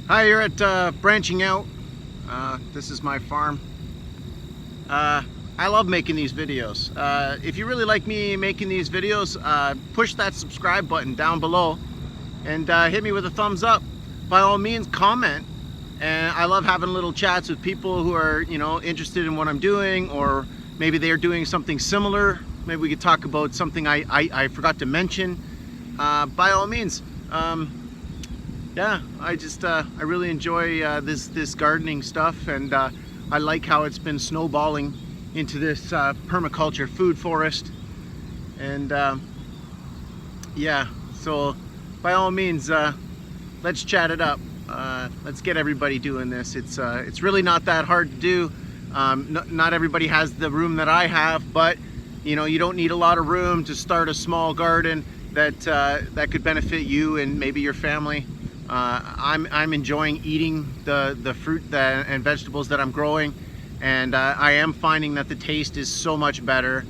Hi, you're at Branching Out. This is my farm. I love making these videos. If you really like me making these videos, push that subscribe button down below and hit me with a thumbs up. By all means, comment. And I love having little chats with people who are, interested in what I'm doing, or maybe they're doing something similar. Maybe we could talk about something I forgot to mention. By all means. Yeah, I really enjoy this gardening stuff, and I like how it's been snowballing into this permaculture food forest. And yeah, so by all means, let's chat it up. Let's get everybody doing this. It's really not that hard to do. Not everybody has the room that I have, but you don't need a lot of room to start a small garden that could benefit you and maybe your family. I'm enjoying eating the fruit and vegetables that I'm growing, and I am finding that the taste is so much better.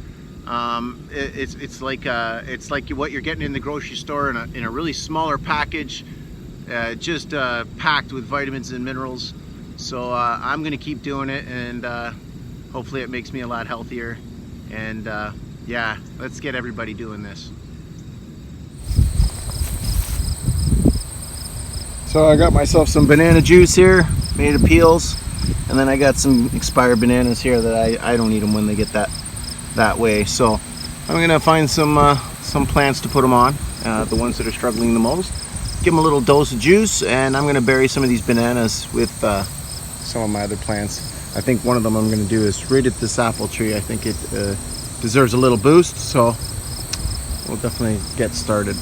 It's like what you're getting in the grocery store in a really smaller package, just packed with vitamins and minerals. So I'm gonna keep doing it, and hopefully it makes me a lot healthier. And yeah, let's get everybody doing this. So I got myself some banana juice here, made of peels, and then I got some expired bananas here that I don't eat them when they get that way. So I'm gonna find some plants to put them on, the ones that are struggling the most. Give them a little dose of juice, and I'm gonna bury some of these bananas with some of my other plants. I think one of them I'm gonna do is right at this apple tree. I think it deserves a little boost, so we'll definitely get started.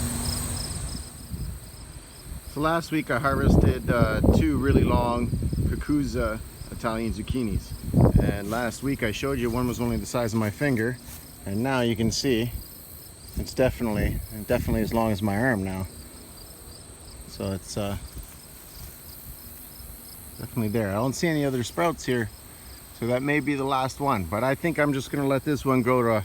So last week I harvested 2 really long Cuckoo Italian zucchinis, and last week I showed you one was only the size of my finger, and now you can see it's definitely as long as my arm now. So it's definitely there. I don't see any other sprouts here, so that may be the last one, but I think I'm just gonna let this one grow to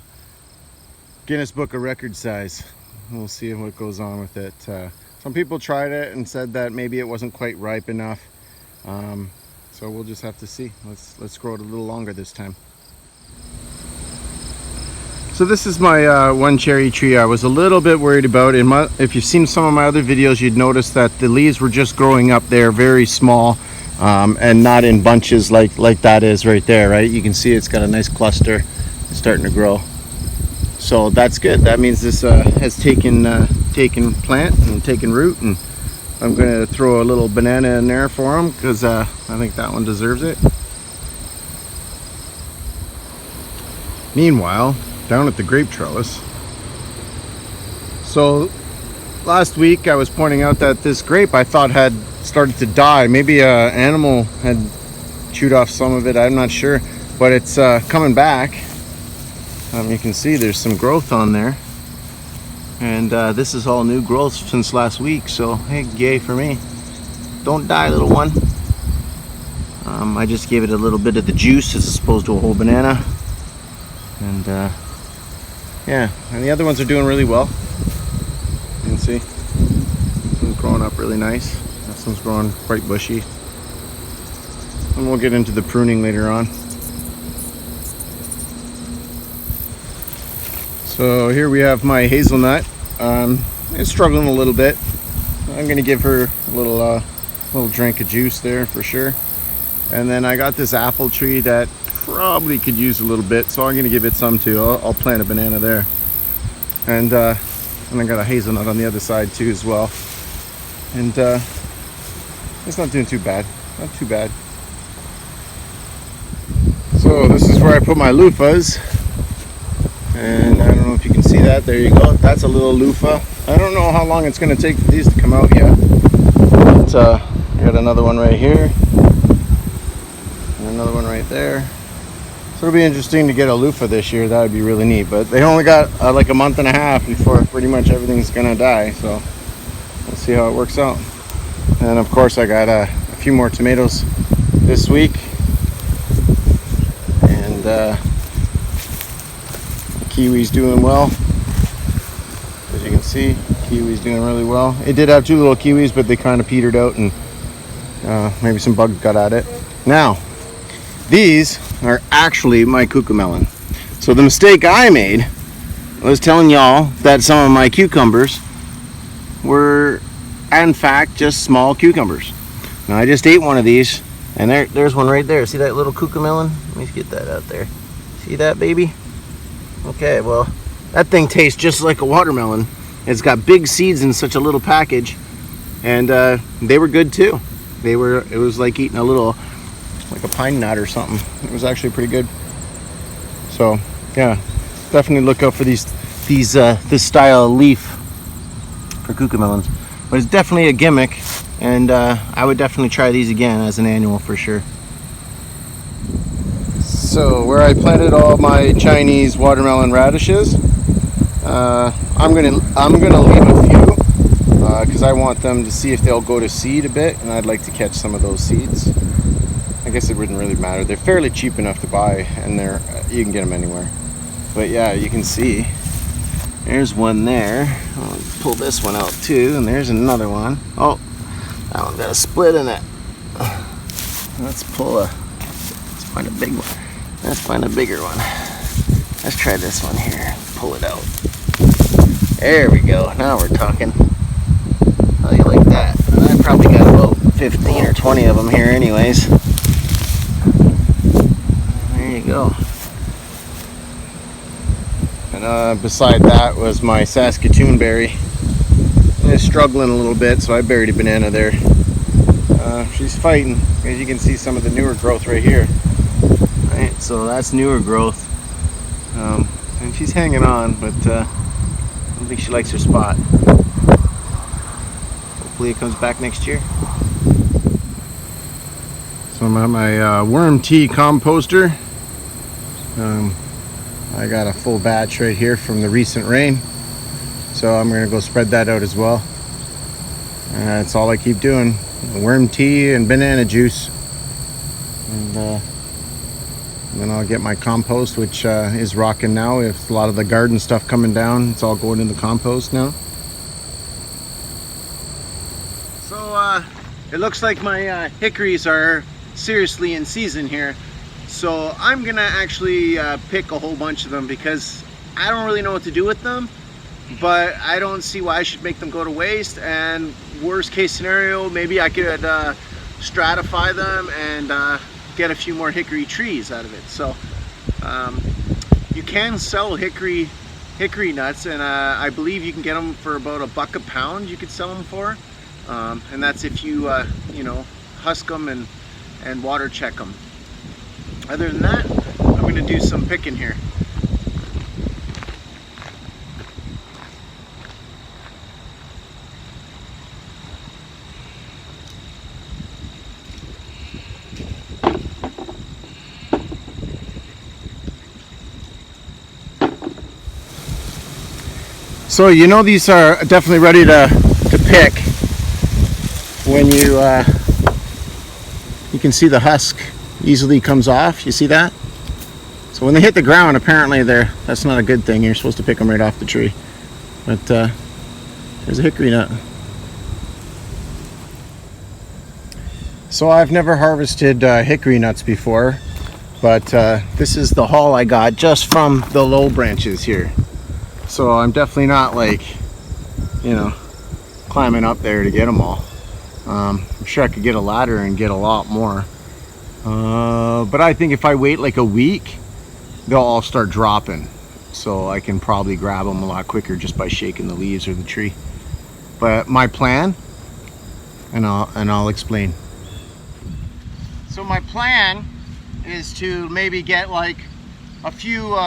Guinness Book of Record size. We'll see what goes on with it. Some people tried it and said that maybe it wasn't quite ripe enough, so we'll just have to see. Let's grow it a little longer this time. So this is my one cherry tree I was a little bit worried about. If you've seen some of my other videos, you'd notice that the leaves were just growing up there very small, and not in bunches like that is right there, right? You can see it's got a nice cluster starting to grow. So that's good. That means this has taken plant and taken root, and I'm going to throw a little banana in there for them because I think that one deserves it. Meanwhile, down at the grape trellis. So last week I was pointing out that this grape I thought had started to die. Maybe an animal had chewed off some of it. I'm not sure, but it's coming back. You can see there's some growth on there, and this is all new growth since last week, so hey, yay for me. Don't die, little one. I just gave it a little bit of the juice as opposed to a whole banana, and yeah, and the other ones are doing really well. You can see this one's growing up really nice. This one's growing quite bushy, and we'll get into the pruning later on. So here we have my hazelnut. It's struggling a little bit. I'm going to give her a little drink of juice there for sure. And then I got this apple tree that probably could use a little bit, so I'm going to give it some too. I'll plant a banana there. And I got a hazelnut on the other side too as well. And it's not doing too bad. Not too bad. So this is where I put my loofahs. And I don't know if you can see that. There you go. That's a little loofah. I don't know how long it's going to take for these to come out yet. But I got another one right here. And another one right there. So it'll be interesting to get a loofah this year. That would be really neat. But they only got like a month and a half before pretty much everything's going to die. So we'll see how it works out. And of course I got a few more tomatoes this week. And Kiwi's doing well. you can see, kiwi's doing really well. It did have two little kiwis, but they kind of petered out and Maybe some bugs got at it. Now, these are actually my cuckoo melon. So the mistake I made was telling y'all that some of my cucumbers were in fact just small cucumbers. Now I just ate one of these, and there's one right there. See that little cuckoo melon? Let me get that out there. See that, baby? Okay, well, that thing tastes just like a watermelon. It's got big seeds in such a little package, and they were good too. It was like eating a little, like a pine nut or something. It was actually pretty good. So yeah, definitely look out for this style of leaf for cuckoo melons. But it's definitely a gimmick, and I would definitely try these again as an annual for sure. So where I planted all my Chinese watermelon radishes, I'm gonna leave a few because I want them to see if they'll go to seed a bit, and I'd like to catch some of those seeds. I guess it wouldn't really matter. They're fairly cheap enough to buy, and you can get them anywhere. But yeah, you can see there's one there. I'll pull this one out too, and there's another one. Oh, that one got a split in it. Let's find a big one. Let's find a bigger one. Let's try this one here. Pull it out. There we go. Now we're talking. How do you like that? I probably got about 15 or 20 of them here anyways. There you go. And beside that was my Saskatoon Berry. It's struggling a little bit, so I buried a banana there. She's fighting. As you can see, some of the newer growth right here. Right, so that's newer growth. And she's hanging on, but I don't think she likes her spot. Hopefully it comes back next year. So I'm at my worm tea composter. I got a full batch right here from the recent rain, so I'm gonna go spread that out as well. That's all I keep doing: worm tea and banana juice, and then I'll get my compost, which is rocking now. With a lot of the garden stuff coming down, it's all going in the compost now. So it looks like my hickories are seriously in season here. So I'm gonna actually pick a whole bunch of them because I don't really know what to do with them, but I don't see why I should make them go to waste. And worst case scenario, maybe I could stratify them and get a few more hickory trees out of it. So you can sell hickory nuts, and I believe you can get them for about $1 a pound. You could sell them for, and that's if you you know, husk them and water check them. Other than that, I'm going to do some picking here. So you know these are definitely ready to pick when you can see the husk easily comes off. You see that? So when they hit the ground, apparently that's not a good thing. You're supposed to pick them right off the tree. But there's a hickory nut. So I've never harvested hickory nuts before, but this is the haul I got just from the low branches here. So I'm definitely not, like, you know, climbing up there to get them all. I'm sure I could get a ladder and get a lot more. But I think if I wait like a week, they'll all start dropping. So I can probably grab them a lot quicker just by shaking the leaves or the tree. But my plan, and I'll explain. So my plan is to maybe get like a few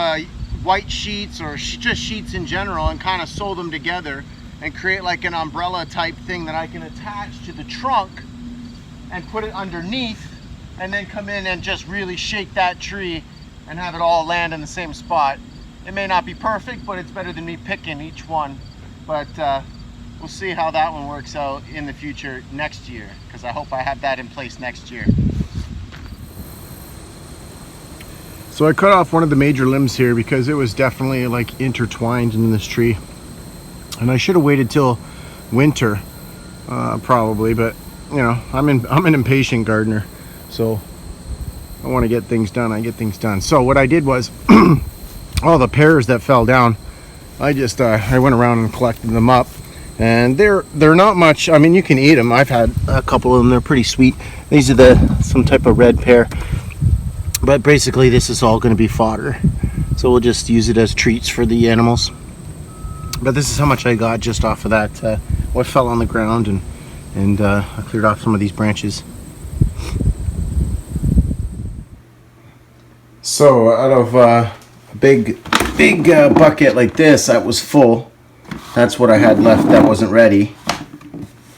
white sheets or just sheets in general and kind of sew them together and create like an umbrella type thing that I can attach to the trunk and put it underneath, and then come in and just really shake that tree and have it all land in the same spot. It may not be perfect, but it's better than me picking each one. But we'll see how that one works out in the future next year, because I hope I have that in place next year. So I cut off one of the major limbs here because it was definitely like intertwined in this tree. And I should have waited till winter, probably, but you know, I'm an impatient gardener, so I want to get things done. I get things done. So what I did was all the pears that fell down, I just I went around and collected them up, and they're not much. I mean, you can eat them. I've had a couple of them. They're pretty sweet. These are some type of red pear, but basically this is all going to be fodder, so we'll just use it as treats for the animals. But this is how much I got just off of that, what fell on the ground, and I cleared off some of these branches. So out of a big bucket like this that was full, that's what I had left that wasn't ready.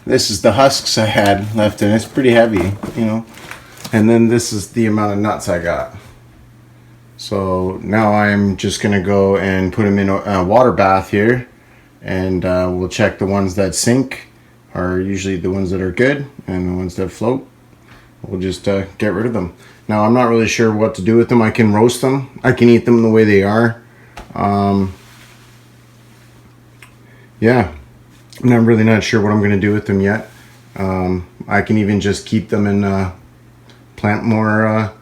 This is the husks I had left, and it's pretty heavy, you know. And then this is the amount of nuts I got. So now I'm just gonna go and put them in a water bath here, and we'll check the ones that sink are usually the ones that are good, and the ones that float, we'll just get rid of them. Now I'm not really sure what to do with them. I can roast them. I can eat them the way they are. Yeah, I'm really not sure what I'm going to do with them yet. I can even just keep them and plant more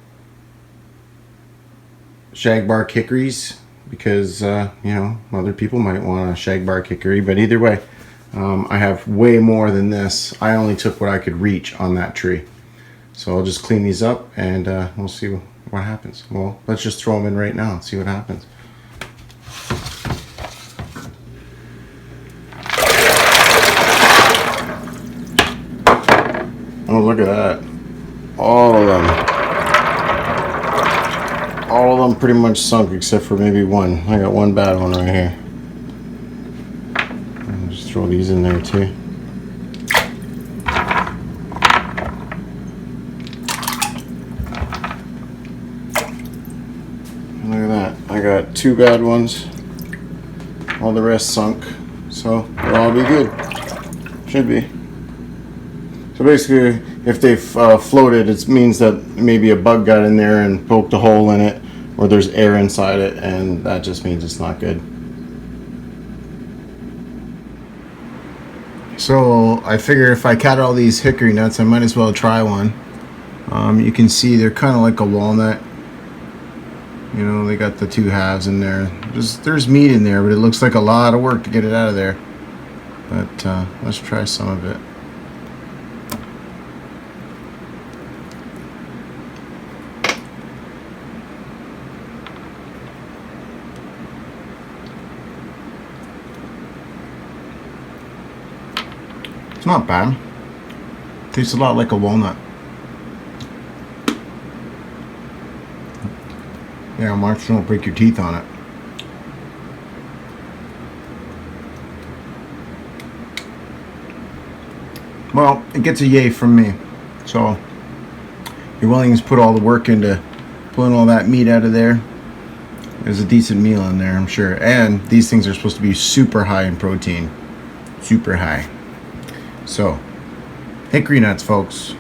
shagbark hickories, because you know, other people might want a shagbark hickory. But either way, I have way more than this. I only took what I could reach on that tree. So I'll just clean these up, and we'll see what happens. Well, let's just throw them in right now and see what happens. Oh, look at that. All of them pretty much sunk except for maybe one. I got one bad one right here. I'll just throw these in there too. Look at that. I got two bad ones. All the rest sunk. So they'll all be good. Should be. So basically, if they floated, it means that maybe a bug got in there and poked a hole in it, or there's air inside it, and that just means it's not good. So I figure if I cut all these hickory nuts, I might as well try one. You can see they're kind of like a walnut. You know, they got the two halves in there. There's meat in there, but it looks like a lot of work to get it out of there. But let's try some of it. It's not bad. Tastes a lot like a walnut. Yeah, March don't break your teeth on it. Well, it gets a yay from me. So you're willing to put all the work into pulling all that meat out of there. There's a decent meal in there, I'm sure. And these things are supposed to be super high in protein. Super high. So, hickory nuts, folks.